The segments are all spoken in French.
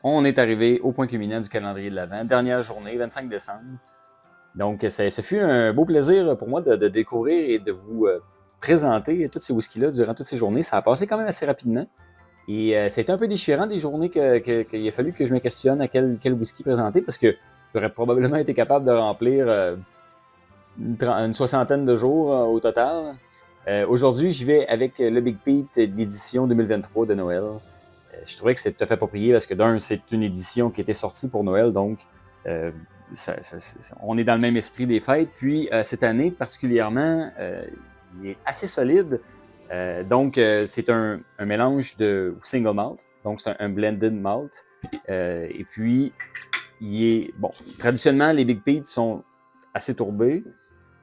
on est arrivé au point culminant du calendrier de l'Avent. Dernière journée, 25 décembre. Donc, ce fut un beau plaisir pour moi de découvrir et de vous présenter tous ces whiskies-là durant toutes ces journées. Ça a passé quand même assez rapidement. Et ça a été un peu déchirant des journées qu'il a fallu que je me questionne à quel whisky présenter parce que j'aurais probablement été capable de remplir une soixantaine de jours au total. Aujourd'hui, j'y vais avec le Big Pete d'édition 2023 de Noël. Je trouvais que c'est tout à fait approprié parce que d'un, c'est une édition qui était sortie pour Noël, donc on est dans le même esprit des fêtes. Puis cette année particulièrement, il est assez solide. Donc c'est un mélange de single malt, donc c'est un blended malt. Et puis, il est bon. Traditionnellement, les Big Pete sont assez tourbés.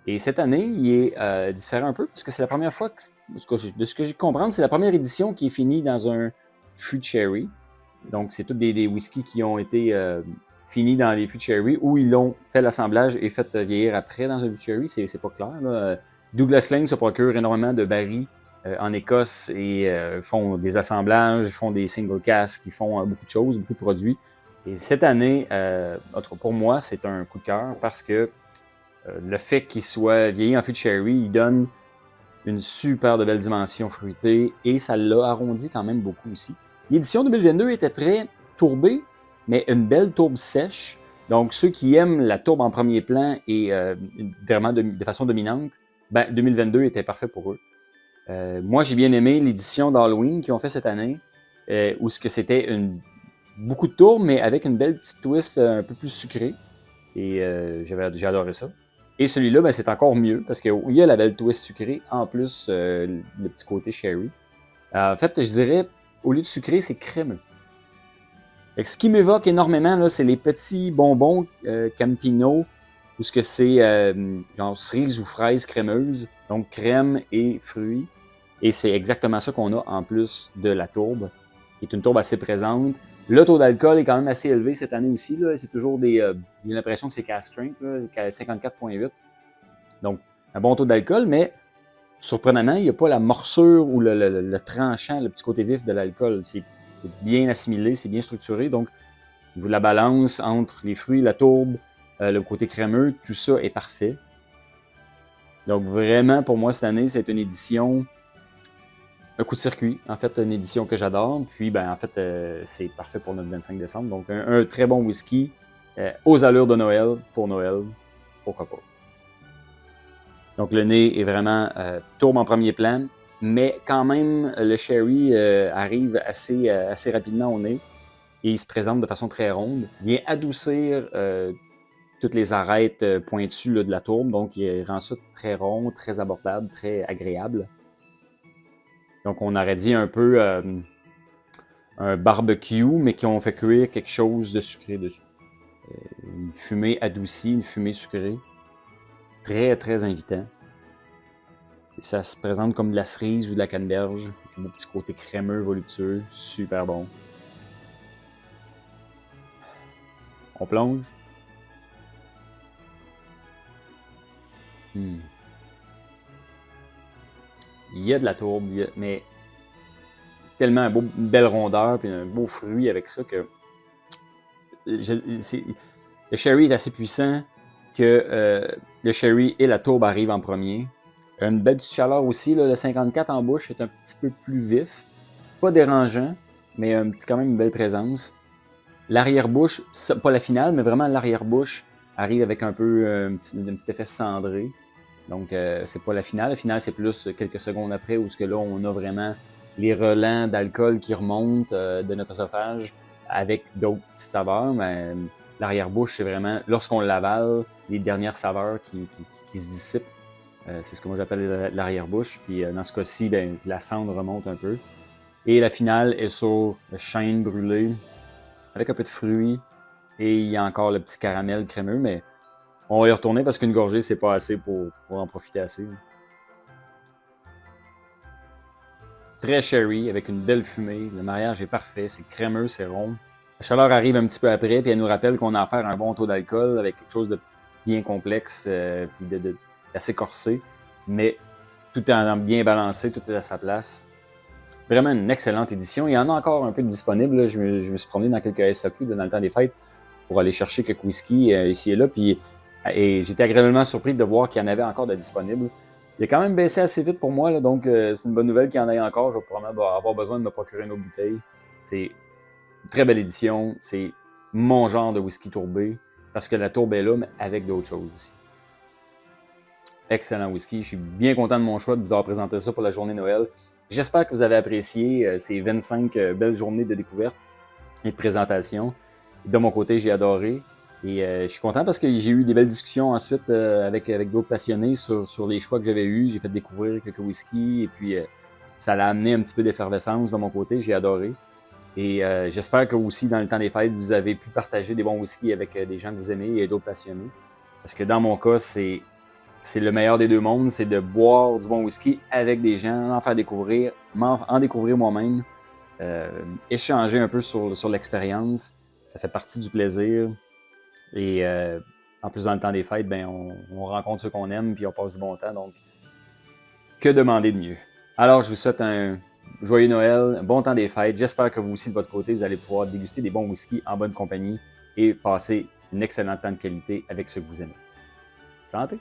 Et cette année, il est différent un peu parce que c'est la première fois que, de ce que j'ai compris, c'est la première édition qui est finie dans un fût de sherry. Donc, c'est tous des whiskies qui ont été finis dans les fûts de sherry où ils l'ont fait l'assemblage et fait vieillir après dans un fût de sherry. C'est pas clair, là. Douglas Lane se procure énormément de barils en Écosse et font des assemblages, font des single casks, ils font beaucoup de choses, beaucoup de produits. Et cette année, pour moi, c'est un coup de cœur parce que le fait qu'il soit vieilli en fût de sherry, il donne une super de belle dimension fruitée et ça l'a arrondi quand même beaucoup aussi. L'édition 2022 était très tourbée, mais une belle tourbe sèche. Donc, ceux qui aiment la tourbe en premier plan et vraiment de façon dominante, ben, 2022 était parfait pour eux. Moi, j'ai bien aimé l'édition d'Halloween qu'ils ont fait cette année, où c'était beaucoup de tourbe, mais avec une belle petite twist un peu plus sucrée. Et j'ai adoré ça. Et celui-là, ben, c'est encore mieux parce qu'il y a la belle twist sucrée, en plus le petit côté sherry. En fait, je dirais, au lieu de sucré, c'est crémeux. Et ce qui m'évoque énormément, là, c'est les petits bonbons Campino, où ce que c'est genre cerise ou fraise crémeuse, donc crème et fruits. Et c'est exactement ça qu'on a en plus de la tourbe, qui est une tourbe assez présente. Le taux d'alcool est quand même assez élevé cette année aussi. Là. C'est toujours j'ai l'impression que c'est cask strength, 54,8. Donc, un bon taux d'alcool, mais surprenamment, il n'y a pas la morsure ou le tranchant, le petit côté vif de l'alcool. C'est bien assimilé, c'est bien structuré. Donc, la balance entre les fruits, la tourbe, le côté crémeux, tout ça est parfait. Donc, vraiment, pour moi, cette année, c'est une édition, un coup de circuit. En fait, une édition que j'adore. Puis, ben, en fait, c'est parfait pour notre 25 décembre. Donc, un très bon whisky aux allures de Noël, pour Noël. Pourquoi pas. Donc, le nez est vraiment tourbe en premier plan. Mais quand même, le sherry arrive assez rapidement au nez. Et il se présente de façon très ronde. Il vient adoucir toutes les arêtes pointues là, de la tourbe. Donc, il rend ça très rond, très abordable, très agréable. Donc, on aurait dit un peu un barbecue, mais qui ont fait cuire quelque chose de sucré dessus. Une fumée adoucie, une fumée sucrée. Très, très invitant. Et ça se présente comme de la cerise ou de la canneberge. Un petit côté crémeux, voluptueux. Super bon. On plonge. Il y a de la tourbe, mais tellement une belle rondeur et un beau fruit avec ça que le sherry est assez puissant que le sherry et la tourbe arrivent en premier. Une belle petite chaleur aussi, là, le 54 en bouche est un petit peu plus vif, pas dérangeant, mais quand même une belle présence. L'arrière-bouche, pas la finale, mais vraiment l'arrière-bouche arrive avec un peu un petit effet cendré. Donc, c'est pas la finale. La finale, c'est plus quelques secondes après où là, on a vraiment les relents d'alcool qui remontent de notre œsophage avec d'autres petites saveurs. Mais l'arrière-bouche, c'est vraiment, lorsqu'on l'avale, les dernières saveurs qui se dissipent. C'est ce que moi j'appelle l'arrière-bouche. Puis dans ce cas-ci, ben, la cendre remonte un peu. Et la finale est sur le chêne brûlé avec un peu de fruits. Et il y a encore le petit caramel crémeux, mais on va y retourner parce qu'une gorgée, c'est pas assez pour en profiter assez. Très sherry, avec une belle fumée. Le mariage est parfait, c'est crémeux, c'est rond. La chaleur arrive un petit peu après, puis elle nous rappelle qu'on a affaire à un bon taux d'alcool avec quelque chose de bien complexe, puis d'assez corsé. Mais tout est bien balancé, tout est à sa place. Vraiment une excellente édition. Il y en a encore un peu de disponible. Là. Je me suis promené dans quelques SAQ là, dans le temps des fêtes pour aller chercher quelques whisky ici et là. Et j'étais agréablement surpris de voir qu'il y en avait encore de disponibles. Il a quand même baissé assez vite pour moi, là, donc c'est une bonne nouvelle qu'il y en ait encore. Je vais probablement avoir besoin de me procurer une autre bouteille. C'est une très belle édition. C'est mon genre de whisky tourbé parce que la tourbe est là, mais avec d'autres choses aussi. Excellent whisky. Je suis bien content de mon choix de vous avoir présenté ça pour la journée Noël. J'espère que vous avez apprécié ces 25 belles journées de découverte et de présentation. De mon côté, j'ai adoré. Et je suis content parce que j'ai eu des belles discussions ensuite avec d'autres passionnés sur les choix que j'avais eus. J'ai fait découvrir quelques whiskies et puis ça l'a amené un petit peu d'effervescence de mon côté. J'ai adoré. Et j'espère que aussi, dans le temps des fêtes, vous avez pu partager des bons whiskies avec des gens que vous aimez et d'autres passionnés. Parce que dans mon cas, c'est le meilleur des deux mondes, c'est de boire du bon whisky avec des gens, en faire découvrir, en découvrir moi-même, échanger un peu sur l'expérience. Ça fait partie du plaisir. Et en plus, dans le temps des fêtes, ben, on rencontre ceux qu'on aime puis on passe du bon temps. Donc, que demander de mieux? Alors, je vous souhaite un joyeux Noël, un bon temps des fêtes. J'espère que vous aussi, de votre côté, vous allez pouvoir déguster des bons whiskies en bonne compagnie et passer un excellent temps de qualité avec ceux que vous aimez. Santé!